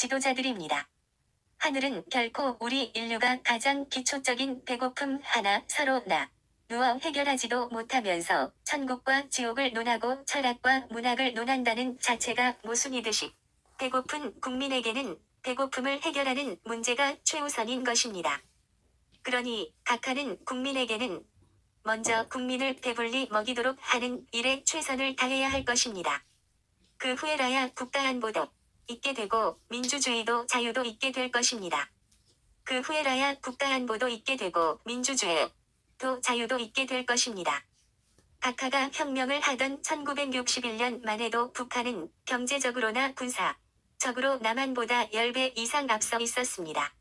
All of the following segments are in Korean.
지도자들입니다. 하늘은 결코 우리 인류가 가장 기초적인 배고픔 하나 서로 누워 해결하지도 못하면서 천국과 지옥을 논하고 철학과 문학을 논한다는 자체가 모순이듯이 배고픈 국민에게는 배고픔을 해결하는 문제가 최우선인 것입니다. 그러니 각하는 국민에게는 먼저 국민을 배불리 먹이도록 하는 일에 최선을 다해야 할 것입니다. 그 후에라야 국가 안보도 있게 되고 민주주의도 자유도 있게 될 것입니다. 그 후에라야 국가 안보도 있게 되고 민주주의도 자유도 있게 될 것입니다. 각하가 혁명을 하던 1961년 만 해도 북한은 경제적으로나 군사적으로 남한보다 10배 이상 앞서 있었습니다.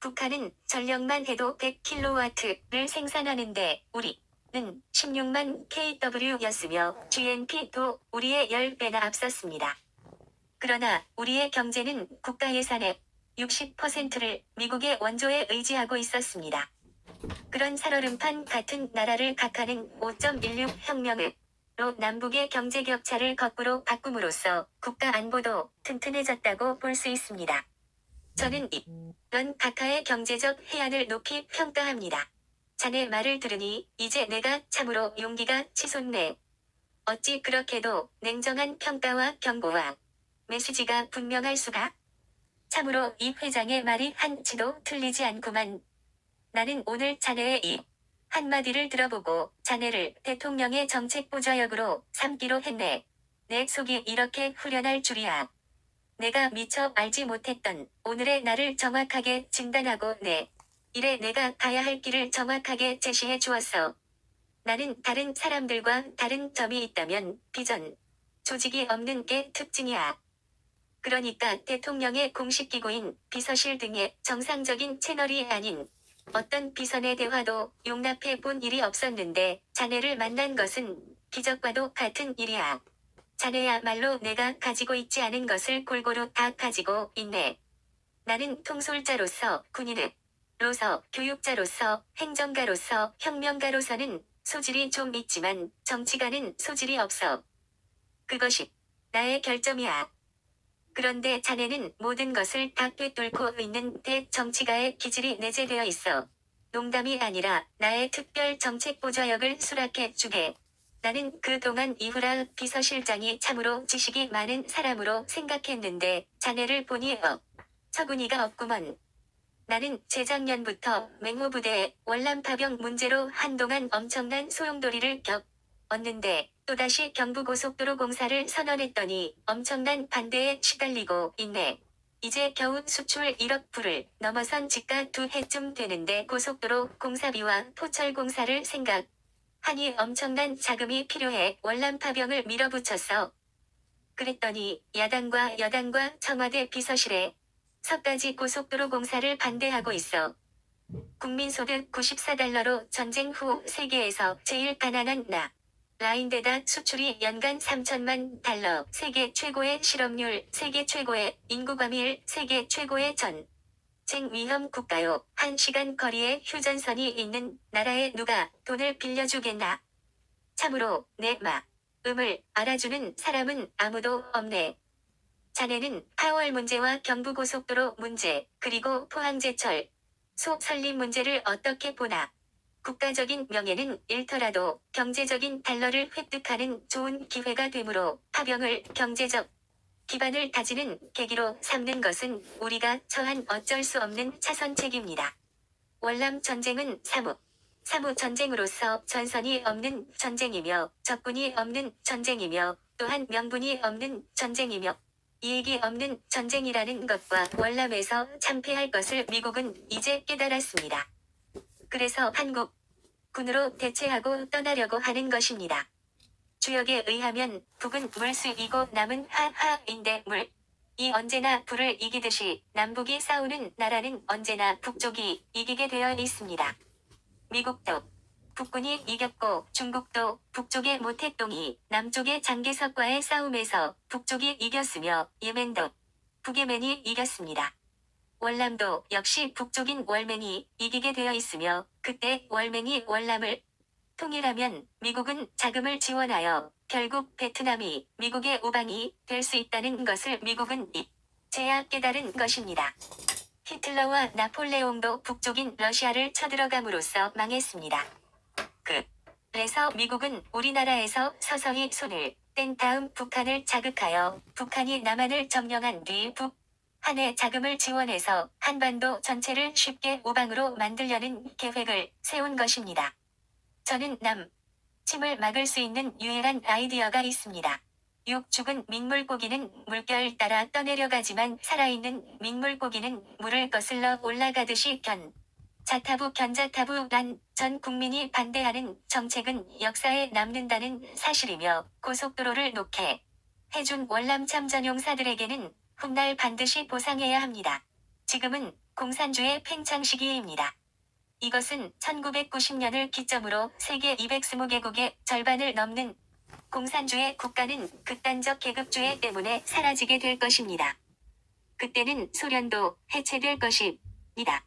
북한은 전력만 해도 100kW를 생산하는데 우리는 16만 kW였으며 GNP도 우리의 10배나 앞섰습니다. 그러나 우리의 경제는 국가 예산의 60%를 미국의 원조에 의지하고 있었습니다. 그런 살얼음판 같은 나라를 각하는 5.16 혁명으로 남북의 경제 격차를 거꾸로 바꿈으로써 국가 안보도 튼튼해졌다고 볼 수 있습니다. 저는 이런 각하의 경제적 해안을 높이 평가합니다. 자네 말을 들으니 이제 내가 참으로 용기가 치솟네. 어찌 그렇게도 냉정한 평가와 경고와 메시지가 분명할 수가? 참으로 이 회장의 말이 한치도 틀리지 않구만. 나는 오늘 자네의 이 한마디를 들어보고 자네를 대통령의 정책보좌역으로 삼기로 했네. 내 속이 이렇게 후련할 줄이야. 내가 미처 알지 못했던 오늘의 나를 정확하게 진단하고 내 일에 내가 가야 할 길을 정확하게 제시해 주었어. 나는 다른 사람들과 다른 점이 있다면 비전, 조직이 없는 게 특징이야. 그러니까 대통령의 공식 기구인 비서실 등의 정상적인 채널이 아닌 어떤 비선의 대화도 용납해 본 일이 없었는데 자네를 만난 것은 기적과도 같은 일이야. 자네야말로 내가 가지고 있지 않은 것을 골고루 다 가지고 있네. 나는 통솔자로서, 군인으로서, 교육자로서, 행정가로서, 혁명가로서는 소질이 좀 있지만 정치가는 소질이 없어. 그것이 나의 결점이야. 그런데 자네는 모든 것을 다 꿰뚫고 있는 대정치가의 기질이 내재되어 있어. 농담이 아니라 나의 특별 정책보좌역을 수락해 주게. 나는 그동안 이후라 비서실장이 참으로 지식이 많은 사람으로 생각했는데 자네를 보니 처구니가 없구먼. 나는 재작년부터 맹호부대의 월남파병 문제로 한동안 엄청난 소용돌이를 겪었는데 또다시 경부고속도로 공사를 선언했더니 엄청난 반대에 시달리고 있네. 이제 겨우 수출 1억 불을 넘어선 지가 2해쯤 되는데 고속도로 공사비와 포철 공사를 생각하니 엄청난 자금이 필요해 월남파병을 밀어붙였어. 그랬더니 야당과 여당과 청와대 비서실에 서까지 고속도로 공사를 반대하고 있어. 국민소득 94달러로 전쟁 후 세계에서 제일 가난한 라인데다 수출이 연간 3천만 달러, 세계 최고의 실업률, 세계 최고의 인구 과밀, 세계 최고의 전쟁 위험 국가요. 1시간 거리에 휴전선이 있는 나라에 누가 돈을 빌려주겠나? 참으로 내 마음을 알아주는 사람은 아무도 없네. 자네는 파월 문제와 경부고속도로 문제, 그리고 포항제철, 소 설립 문제를 어떻게 보나? 국가적인 명예는 잃더라도 경제적인 달러를 획득하는 좋은 기회가 되므로 파병을 경제적 기반을 다지는 계기로 삼는 것은 우리가 처한 어쩔 수 없는 차선책입니다. 월남 전쟁은 사무 전쟁으로서 전선이 없는 전쟁이며 적군이 없는 전쟁이며 또한 명분이 없는 전쟁이며 이익이 없는 전쟁이라는 것과 월남에서 참패할 것을 미국은 이제 깨달았습니다. 그래서 한국군으로 대체하고 떠나려고 하는 것입니다. 주역에 의하면 북은 물수이고 남은 하하인데 물이 언제나 불을 이기듯이 남북이 싸우는 나라는 언제나 북쪽이 이기게 되어 있습니다. 미국도 북군이 이겼고 중국도 북쪽의 모택동이 남쪽의 장개석과의 싸움에서 북쪽이 이겼으며 예멘도 북예멘이 이겼습니다. 월남도 역시 북쪽인 월맹이 이기게 되어 있으며 그때 월맹이 월남을 통일하면 미국은 자금을 지원하여 결국 베트남이 미국의 우방이 될 수 있다는 것을 미국은 제야 깨달은 것입니다. 히틀러와 나폴레옹도 북쪽인 러시아를 쳐들어감으로써 망했습니다. 그래서 미국은 우리나라에서 서서히 손을 뗀 다음 북한을 자극하여 북한이 남한을 점령한 뒤 북한에 자금을 지원해서 한반도 전체를 쉽게 우방으로 만들려는 계획을 세운 것입니다. 저는 침을 막을 수 있는 유일한 아이디어가 있습니다. 죽은 민물고기는 물결 따라 떠내려가지만 살아있는 민물고기는 물을 거슬러 올라가듯이 견자타부란 전 국민이 반대하는 정책은 역사에 남는다는 사실이며 고속도로를 놓게 해준 월남 참전용사들에게는 훗날 반드시 보상해야 합니다. 지금은 공산주의 팽창 시기입니다. 이것은 1990년을 기점으로 세계 220개국의 절반을 넘는 공산주의 국가는 극단적 계급주의 때문에 사라지게 될 것입니다. 그때는 소련도 해체될 것입니다.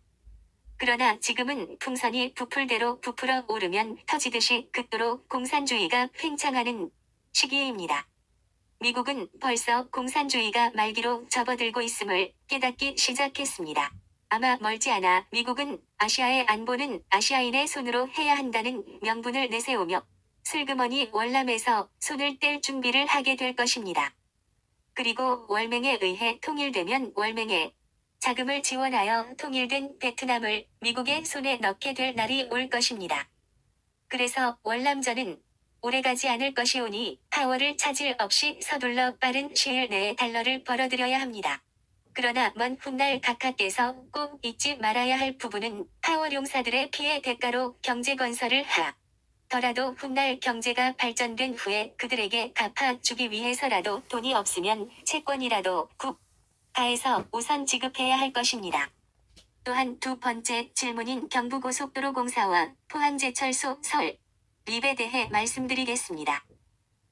그러나 지금은 풍선이 부풀대로 부풀어 오르면 터지듯이 극도로 공산주의가 팽창하는 시기입니다. 미국은 벌써 공산주의가 말기로 접어들고 있음을 깨닫기 시작했습니다. 아마 멀지 않아 미국은 아시아의 안보는 아시아인의 손으로 해야 한다는 명분을 내세우며 슬그머니 월남에서 손을 뗄 준비를 하게 될 것입니다. 그리고 월맹에 의해 통일되면 월맹에 자금을 지원하여 통일된 베트남을 미국의 손에 넣게 될 날이 올 것입니다. 그래서 월남전은 오래가지 않을 것이오니 파워를 차질 없이 서둘러 빠른 시일 내에 달러를 벌어들여야 합니다. 그러나 먼 훗날 각하께서 꼭 잊지 말아야 할 부분은 파워용사들의 피해 대가로 경제 건설을 하더라도 훗날 경제가 발전된 후에 그들에게 갚아주기 위해서라도 돈이 없으면 채권이라도 국가에서 우선 지급해야 할 것입니다. 또한 두 번째 질문인 경부고속도로공사와 포항제철소 설립에 대해 말씀드리겠습니다.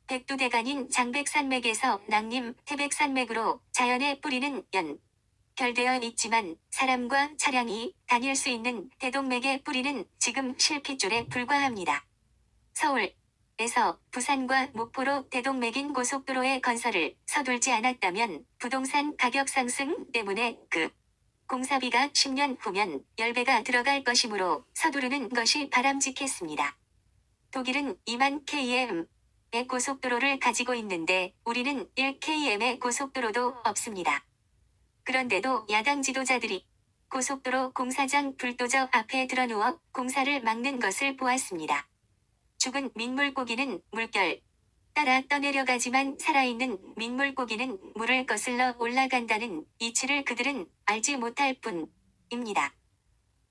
백두대간인 장백산맥에서 낭림, 태백산맥으로 자연의 뿌리는 연결되어 있지만 사람과 차량이 다닐 수 있는 대동맥의 뿌리는 지금 실핏줄에 불과합니다. 서울에서 부산과 목포로 대동맥인 고속도로의 건설을 서둘지 않았다면 부동산 가격 상승 때문에 공사비가 10년 후면 10배가 들어갈 것이므로 서두르는 것이 바람직했습니다. 독일은 2만 km의 고속도로를 가지고 있는데 우리는 1km의 고속도로도 없습니다. 그런데도 야당 지도자들이 고속도로 공사장 불도저 앞에 드러누워 공사를 막는 것을 보았습니다. 죽은 민물고기는 물결 따라 떠내려가지만 살아있는 민물고기는 물을 거슬러 올라간다는 이치를 그들은 알지 못할 뿐입니다.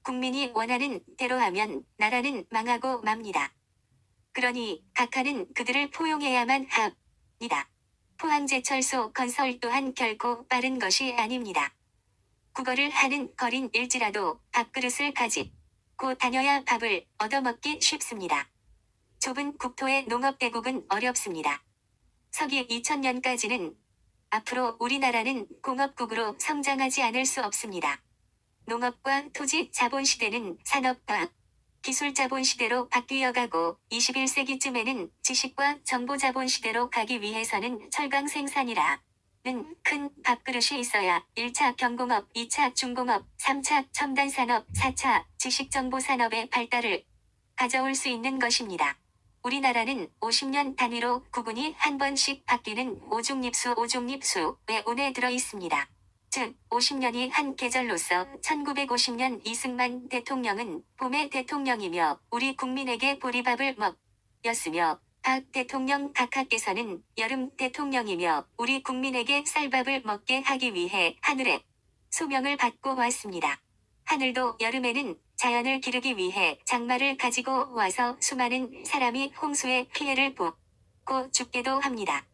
국민이 원하는 대로 하면 나라는 망하고 맙니다. 그러니 각하는 그들을 포용해야만 합니다. 포항제철소 건설 또한 결코 빠른 것이 아닙니다. 국어를 하는 거린일지라도 밥그릇을 가지고 다녀야 밥을 얻어먹기 쉽습니다. 좁은 국토의 농업대국은 어렵습니다. 서기 2000년까지는 앞으로 우리나라는 공업국으로 성장하지 않을 수 없습니다. 농업과 토지 자본시대는 산업과 기술 자본시대로 바뀌어가고 21세기쯤에는 지식과 정보 자본시대로 가기 위해서는 철강 생산이라는 큰 밥그릇이 있어야 1차 경공업, 2차 중공업, 3차 첨단산업, 4차 지식정보산업의 발달을 가져올 수 있는 것입니다. 우리나라는 50년 단위로 구군이 한 번씩 바뀌는 오중립수의 운에 들어 있습니다. 즉 50년이 한 계절로서 1950년 이승만 대통령은 봄의 대통령이며 우리 국민에게 보리밥을 먹였으며 박 대통령 각하께서는 여름 대통령이며 우리 국민에게 쌀밥을 먹게 하기 위해 하늘의 소명을 받고 왔습니다. 하늘도 여름에는 자연을 기르기 위해 장마를 가지고 와서 수많은 사람이 홍수의 피해를 보고 죽기도 합니다.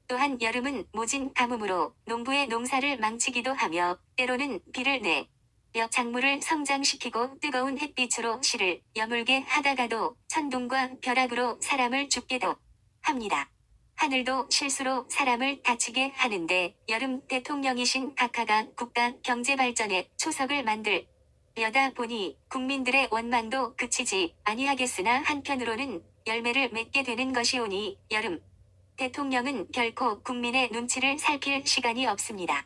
또한 여름은 모진 가뭄으로 농부의 농사를 망치기도 하며 때로는 비를 내려 작물을 성장시키고 뜨거운 햇빛으로 씨를 여물게 하다가도 천둥과 벼락으로 사람을 죽게도 합니다. 하늘도 실수로 사람을 다치게 하는데 여름 대통령이신 각하가 국가 경제발전에 초석을 만들려다 보니 국민들의 원망도 그치지 아니하겠으나 한편으로는 열매를 맺게 되는 것이오니 여름 대통령은 결코 국민의 눈치를 살필 시간이 없습니다.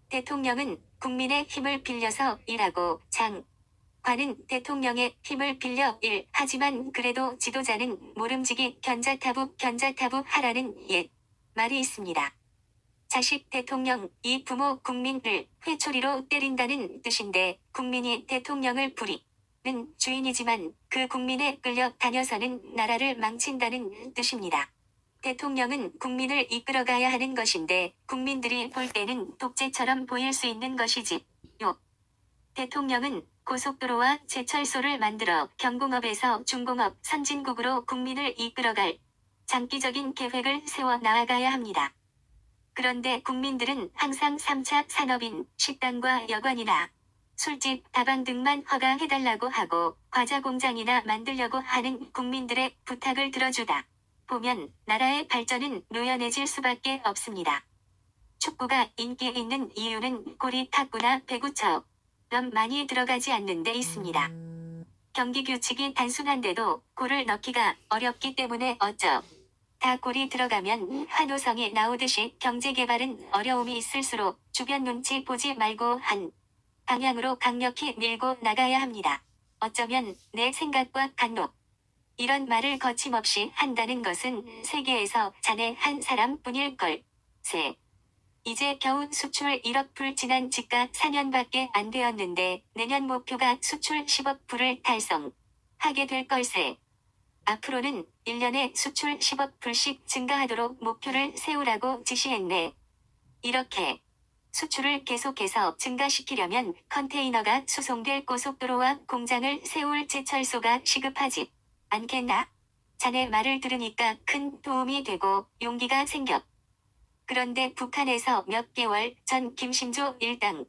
대통령은 국민의 힘을 빌려서 일하고 장관은 대통령의 힘을 빌려 일하지만 그래도 지도자는 모름지기 견자타부 하라는 옛 말이 있습니다. 자식 대통령, 이 부모 국민을 회초리로 때린다는 뜻인데 국민이 대통령을 부리는 주인이지만 그 국민에 끌려 다녀서는 나라를 망친다는 뜻입니다. 대통령은 국민을 이끌어가야 하는 것인데 국민들이 볼 때는 독재처럼 보일 수 있는 것이지요. 대통령은 고속도로와 제철소를 만들어 경공업에서 중공업 선진국으로 국민을 이끌어갈 장기적인 계획을 세워 나아가야 합니다. 그런데 국민들은 항상 3차 산업인 식당과 여관이나 술집, 다방 등만 허가해달라고 하고 과자 공장이나 만들려고 하는 국민들의 부탁을 들어주다 보면 나라의 발전은 노연해질 수밖에 없습니다. 축구가 인기 있는 이유는 골이 탁구나 배구처럼 많이 들어가지 않는 데 있습니다. 경기 규칙이 단순한데도 골을 넣기가 어렵기 때문에 다 골이 들어가면 환호성이 나오듯이 경제개발은 어려움이 있을수록 주변 눈치 보지 말고 한 방향으로 강력히 밀고 나가야 합니다. 어쩌면 내 생각과 간혹 이런 말을 거침없이 한다는 것은 세계에서 자네 한 사람뿐일 걸세. 이제 겨우 수출 1억 불 지난 지가 4년밖에 안 되었는데 내년 목표가 수출 10억 불을 달성하게 될 걸세. 앞으로는 1년에 수출 10억 불씩 증가하도록 목표를 세우라고 지시했네. 이렇게 수출을 계속해서 증가시키려면 컨테이너가 수송될 고속도로와 공장을 세울 제철소가 시급하지 않겠나? 자네 말을 들으니까 큰 도움이 되고 용기가 생겨. 그런데 북한에서 몇 개월 전 김신조 일당을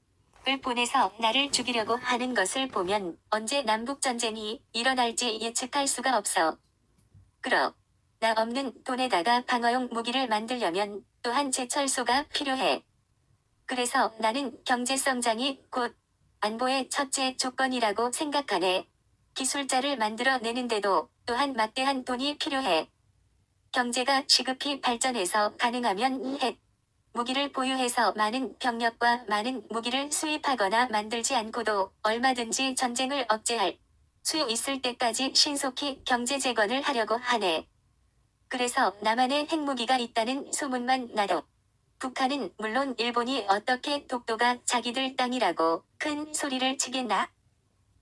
보내서 나를 죽이려고 하는 것을 보면 언제 남북전쟁이 일어날지 예측할 수가 없어. 그러나 없는 돈에다가 방어용 무기를 만들려면 또한 제철소가 필요해. 그래서 나는 경제성장이 곧 안보의 첫째 조건이라고 생각하네. 기술자를 만들어내는데도 또한 막대한 돈이 필요해. 경제가 시급히 발전해서 가능하면 핵 무기를 보유해서 많은 병력과 많은 무기를 수입하거나 만들지 않고도 얼마든지 전쟁을 억제할 수 있을 때까지 신속히 경제 재건을 하려고 하네. 그래서 남한에 핵무기가 있다는 소문만 나도 북한은 물론 일본이 어떻게 독도가 자기들 땅이라고 큰 소리를 치겠나?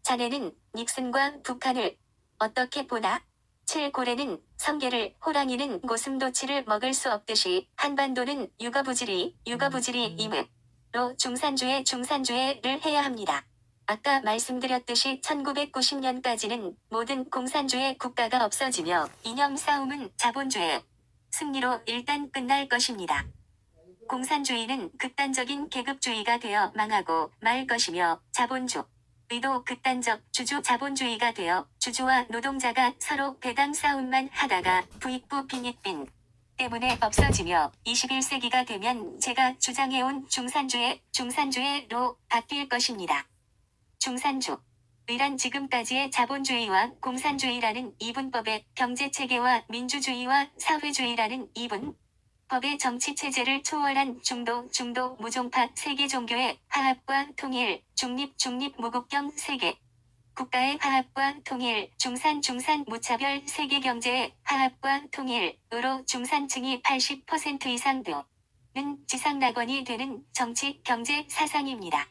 자네는 닉슨과 북한을 어떻게 보나? 칠고래는 성게를, 호랑이는 고슴도치를 먹을 수 없듯이 한반도는 육아부지리임으로 중산주의를 해야 합니다. 아까 말씀드렸듯이 1990년까지는 모든 공산주의 국가가 없어지며 이념 싸움은 자본주의 승리로 일단 끝날 것입니다. 공산주의는 극단적인 계급주의가 되어 망하고 말 것이며 자본주의도 극단적 주주 자본주의가 되어 주주와 노동자가 서로 배당 싸움만 하다가 부익부 빈익빈 때문에 없어지며 21세기가 되면 제가 주장해온 중산주의로 바뀔 것입니다. 중산주의란 지금까지의 자본주의와 공산주의라는 이분법의 경제체계와 민주주의와 사회주의라는 이분법의 정치체제를 초월한 중도 무종파 세계 종교의 화합과 통일, 중립 무국경 세계 국가의 화합과 통일, 중산 무차별 세계 경제의 화합과 통일으로 중산층이 80% 이상 되는 지상낙원이 되는 정치, 경제 사상입니다.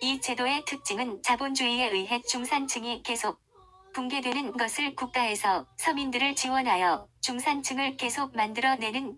이 제도의 특징은 자본주의에 의해 중산층이 계속 붕괴되는 것을 국가에서 서민들을 지원하여 중산층을 계속 만들어내는